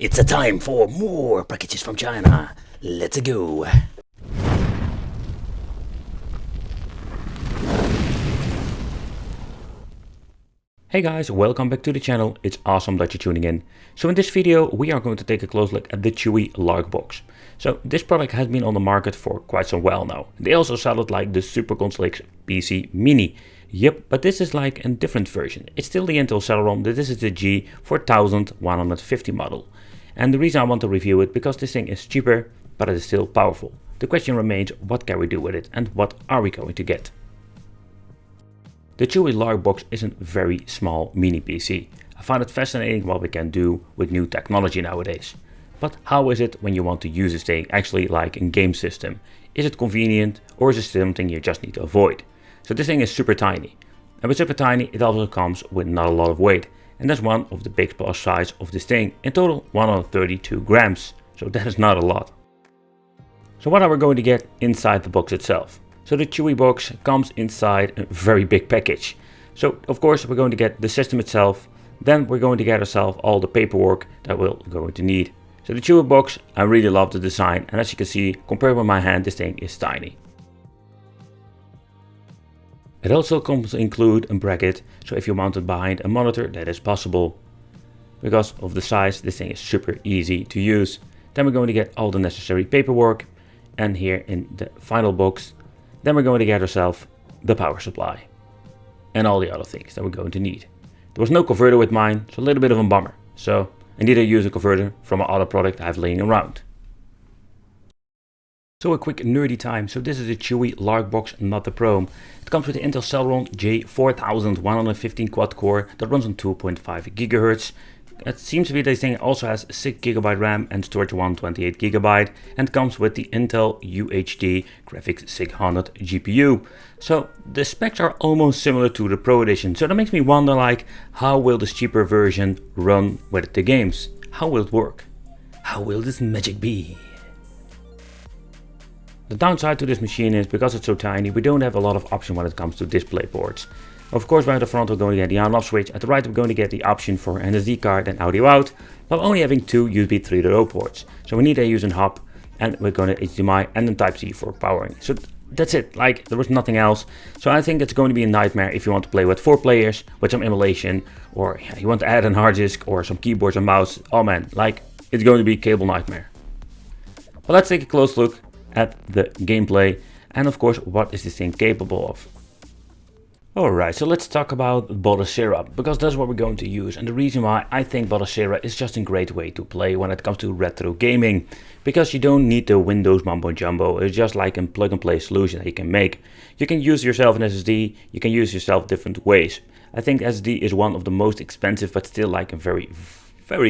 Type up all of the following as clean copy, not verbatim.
It's a time for more packages from China. Let's go. Hey guys, welcome back to the channel. It's awesome that you're tuning in. So in this video we are going to take a close look at the Chuwi Lark Box. So this product has been on the market for quite some while now. They also sell it like the Super Console X PC Mini. Yep, but this is like a different version. It's still the Intel Celeron, but this is the G4150 model. And the reason I want to review it because this thing is cheaper, but it is still powerful. The question remains, what can we do with it and what are we going to get? The Chuwi Lark Box is a very small mini PC. I find it fascinating what we can do with new technology nowadays. But how is it when you want to use this thing actually like a game system? Is it convenient or is it something you just need to avoid? So this thing is super tiny. And with super tiny it also comes with not a lot of weight. And that's one of the big plus size of this thing. In total 132 grams. So that is not a lot. So what are we going to get inside the box itself? So the Chuwi box comes inside a very big package. So of course we're going to get the system itself, then we're going to get ourselves all the paperwork that we're going to need. So the Chuwi box, I really love the design, and as you can see, compared with my hand, this thing is tiny. It also comes to include a bracket, so if you mount it behind a monitor, that is possible. Because of the size, this thing is super easy to use. Then we're going to get all the necessary paperwork, and here in the final box, then we're going to get ourselves the power supply and all the other things that we're going to need. There was no converter with mine, so a little bit of a bummer. So I need to use a converter from an other product I have laying around. So a quick nerdy time. So this is a Chuwi Lark Box, not the Pro. It comes with the Intel Celeron J4115 quad core that runs on 2.5 GHz. It seems to be this thing also has 6GB RAM and storage 128GB and comes with the Intel UHD Graphics 600 GPU. So the specs are almost similar to the Pro Edition, so that makes me wonder like how will this cheaper version run with the games? How will it work? How will this magic be? The downside to this machine is because it's so tiny we don't have a lot of option when it comes to display ports. Of course, right at the front we're going to get the on-off switch, at the right we're going to get the option for an SD card and audio out, while only having two USB 3.0 ports. So we need a USB hub and we're going to HDMI and then Type-C for powering. So that's it, like there was nothing else. So I think it's going to be a nightmare if you want to play with 4 players, with some emulation, or you want to add a hard disk or some keyboards and mouse. Oh man, like it's going to be a cable nightmare. But let's take a close look at the gameplay and of course what is this thing capable of. Alright, so let's talk about Bodhasera, because that's what we're going to use, and the reason why I think Bodhasera is just a great way to play when it comes to retro gaming, because you don't need the Windows mumbo jumbo. It's just like a plug and play solution that you can make. You can use yourself an SSD, you can use yourself different ways. I think SSD is one of the most expensive but still like a very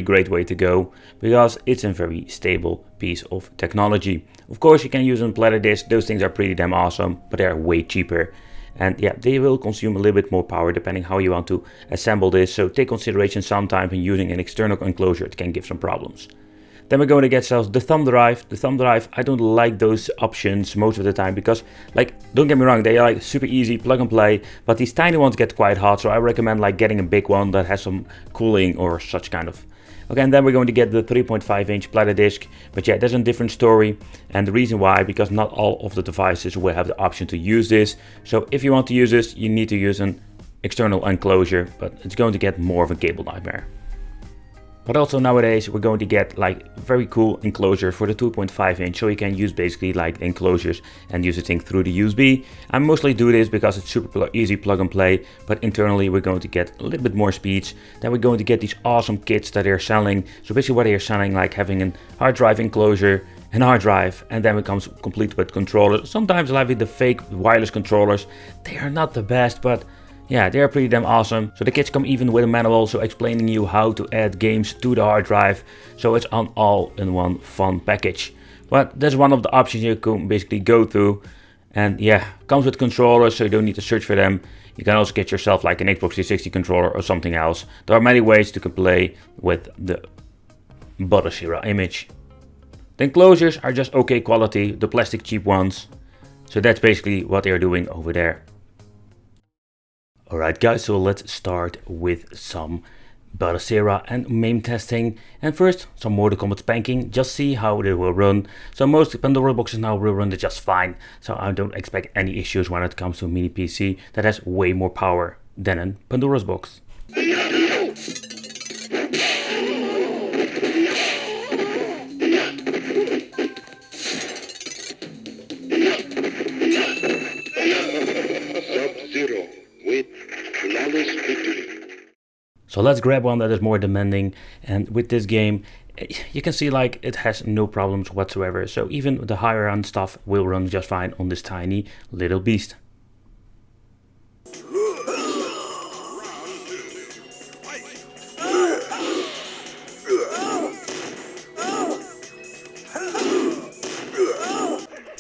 great way to go, because it's a very stable piece of technology. Of course you can use a platter disk, those things are pretty damn awesome, but they are way cheaper. And yeah, they will consume a little bit more power depending how you want to assemble this. So take consideration sometimes when using an external enclosure, it can give some problems. Then we're going to get ourselves the thumb drive. The thumb drive, I don't like those options most of the time because, like, don't get me wrong, they are like super easy, plug and play, but these tiny ones get quite hot. So I recommend like getting a big one that has some cooling or such kind of. Okay, and then we're going to get the 3.5-inch platter disc, but yeah, that's a different story. And the reason why, because not all of the devices will have the option to use this. So if you want to use this, you need to use an external enclosure, but it's going to get more of a cable nightmare. But also nowadays we're going to get like very cool enclosure for the 2.5-inch, so you can use basically like enclosures and use the thing through the USB. I mostly do this because it's super easy plug and play, but internally we're going to get a little bit more speeds. Then we're going to get these awesome kits that they're selling. So basically what they're selling, like having a hard drive enclosure, an hard drive, and then it comes complete with controllers. Sometimes like with the fake wireless controllers, they are not the best, but yeah, they are pretty damn awesome. So the kits come even with a manual, so explaining you how to add games to the hard drive. So it's an all-in-one fun package. But that's one of the options you can basically go through. And yeah, comes with controllers, so you don't need to search for them. You can also get yourself like an Xbox 360 controller or something else. There are many ways to play with the Bodhasera image. The enclosures are just okay quality, the plastic cheap ones. So that's basically what they are doing over there. Alright guys, so let's start with some Sierra and Mame Testing. And first, some Mortal Kombat spanking, just see how it will run. So most Pandora boxes now will run it just fine, so I don't expect any issues when it comes to a mini PC that has way more power than a Pandora's box. Sub-Zero with flawless victory. So let's grab one that is more demanding, and with this game you can see like it has no problems whatsoever, so even the higher end stuff will run just fine on this tiny little beast.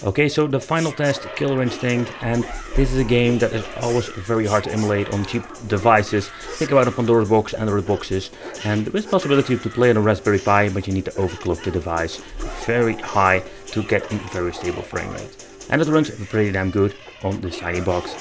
Okay, so the final test, Killer Instinct, and this is a game that is always very hard to emulate on cheap devices. Think about a Pandora's box, Android boxes, and there is possibility to play on a Raspberry Pi, but you need to overclock the device very high to get a very stable frame rate. And it runs pretty damn good on this tiny box.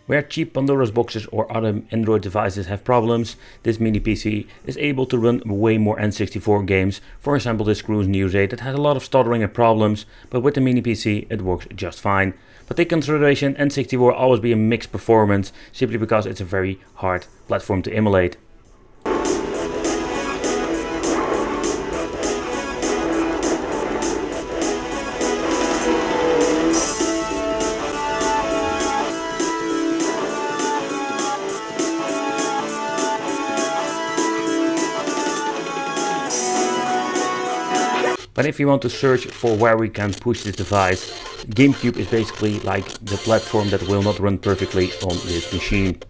Where cheap Pandora's boxes or other Android devices have problems, this mini PC is able to run way more N64 games. For example, this Cruise News 8 that has a lot of stuttering and problems, but with the mini PC it works just fine. But take consideration, N64 will always be a mixed performance, simply because it's a very hard platform to emulate. But if you want to search for where we can push this device, GameCube is basically like the platform that will not run perfectly on this machine.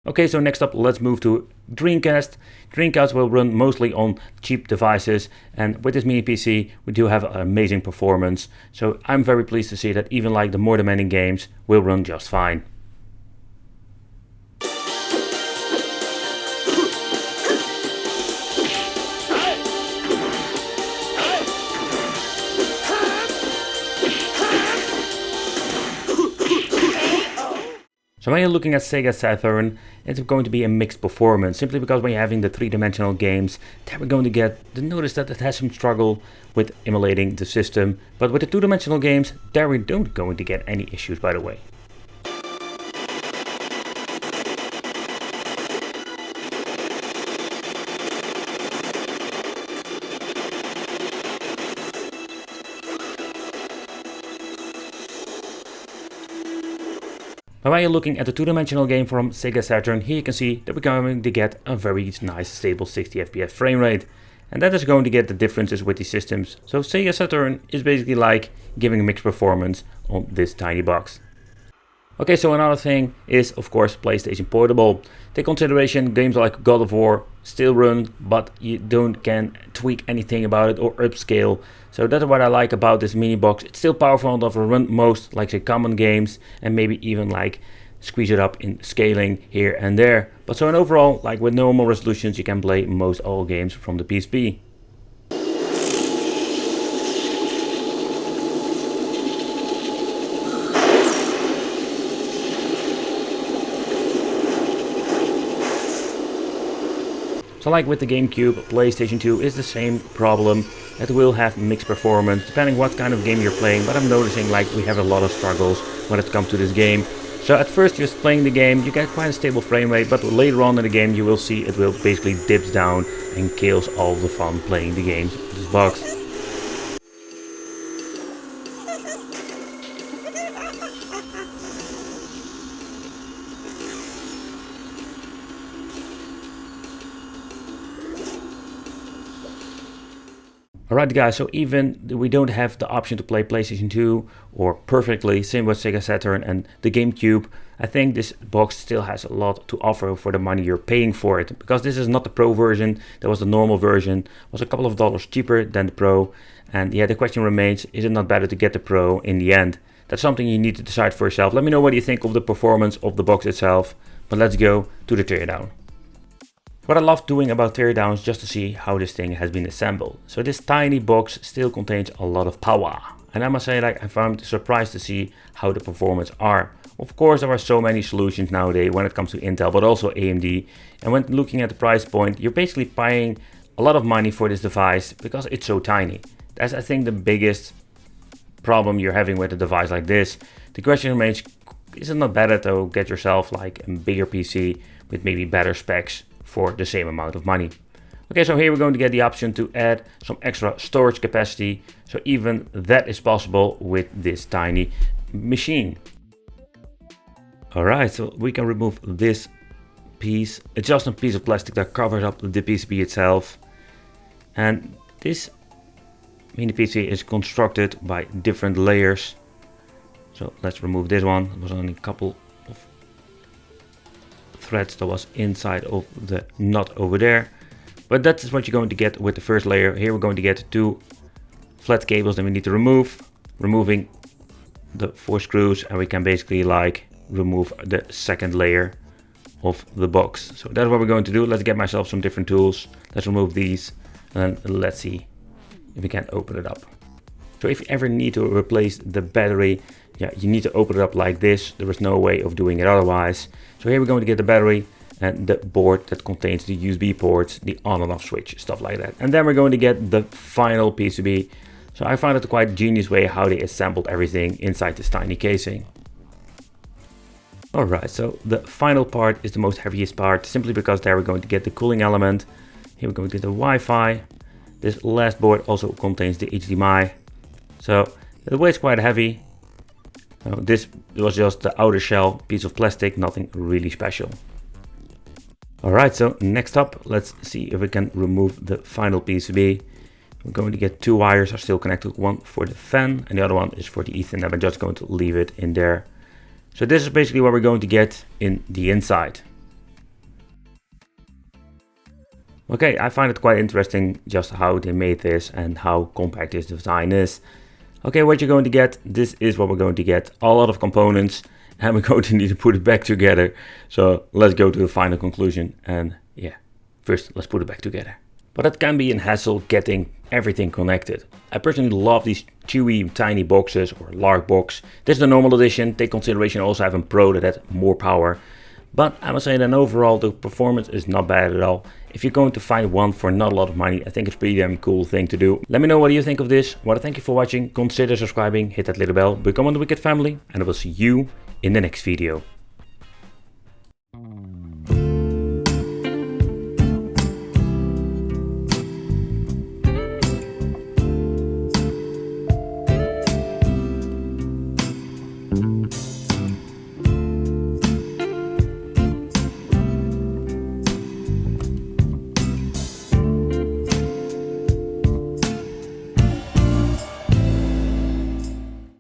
Okay, so next up let's move to Dreamcast. Dreamcast will run mostly on cheap devices, and with this mini PC we do have an amazing performance. So I'm very pleased to see that even like the more demanding games will run just fine. So when you're looking at Sega Saturn, it's going to be a mixed performance, simply because when you're having the three-dimensional games, there we're going to get the notice that it has some struggle with emulating the system. But with the two-dimensional games, there we don't going to get any issues, by the way. But when you're looking at the two-dimensional game from Sega Saturn, here you can see that we're going to get a very nice stable 60 FPS frame rate. And that is going to get the differences with these systems. So Sega Saturn is basically like giving a mixed performance on this tiny box. Okay, so another thing is of course PlayStation Portable. Take consideration games like God of War still run, but you can tweak anything about it or upscale. So that's what I like about this mini box. It's still powerful enough to run most like say common games, and maybe even like squeeze it up in scaling here and there. But so in overall, like with normal resolutions, you can play most all games from the PSP. So like with the GameCube, PlayStation 2 is the same problem. It will have mixed performance depending what kind of game you're playing, but I'm noticing like we have a lot of struggles when it comes to this game. So at first just playing the game, you get quite a stable frame rate, but later on in the game you will see it will basically dips down and kills all the fun playing the games with this box. Alright guys, so even we don't have the option to play PlayStation 2 or perfectly, same with Sega Saturn and the GameCube, I think this box still has a lot to offer for the money you're paying for it, because this is not the Pro version. That was the normal version. It was a couple of dollars cheaper than the Pro. And yeah, the question remains, is it not better to get the Pro in the end? That's something you need to decide for yourself. Let me know what you think of the performance of the box itself. But let's go to the teardown. What I love doing about teardown is just to see how this thing has been assembled. So this tiny box still contains a lot of power. And I must say, like, I found surprised to see how the performance are. Of course, there are so many solutions nowadays when it comes to Intel, but also AMD. And when looking at the price point, you're basically paying a lot of money for this device because it's so tiny. That's, I think, the biggest problem you're having with a device like this. The question remains, is it not better to get yourself like a bigger PC with maybe better specs for the same amount of money? Okay, so here we're going to get the option to add some extra storage capacity. So even that is possible with this tiny machine. All right, so we can remove this piece. It's just a piece of plastic that covers up the PCB itself. And this mini PC is constructed by different layers. So let's remove this one. There was only a couple of threads that was inside of the nut over there. But that's what you're going to get with the first layer. Here we're going to get 2 flat cables that we need to remove. Removing the 4 screws, and we can basically like remove the second layer of the box. So that's what we're going to do. Let's get myself some different tools. Let's remove these and let's see if we can open it up. So if you ever need to replace the battery, yeah, you need to open it up like this. There is no way of doing it otherwise. So here we're going to get the battery and the board that contains the USB ports, the on and off switch, stuff like that. And then we're going to get the final PCB. So I found it a quite genius way how they assembled everything inside this tiny casing. Alright, so the final part is the most heaviest part, simply because there we're going to get the cooling element. Here we're going to get the Wi-Fi. This last board also contains the HDMI. So the weight is quite heavy. This was just the outer shell piece of plastic, nothing really special. Alright, so next up, let's see if we can remove the final PCB. We're going to get 2 wires are still connected, one for the fan and the other one is for the Ethernet. I'm just going to leave it in there. So this is basically what we're going to get in the inside. Okay, I find it quite interesting just how they made this and how compact this design is. Okay, what you're going to get, this is what we're going to get. A lot of components, and we're going to need to put it back together. So let's go to the final conclusion, and yeah, first let's put it back together. But it can be a hassle getting everything connected. I personally love these Chuwi tiny boxes, or Lark Box. This is the normal edition. Take consideration also having Pro that has more power. But I must say that overall the performance is not bad at all. If you're going to find one for not a lot of money, I think it's a pretty damn cool thing to do. Let me know what you think of this. I want to thank you for watching. Consider subscribing, hit that little bell, become one of the Wicked family, and I will see you in the next video.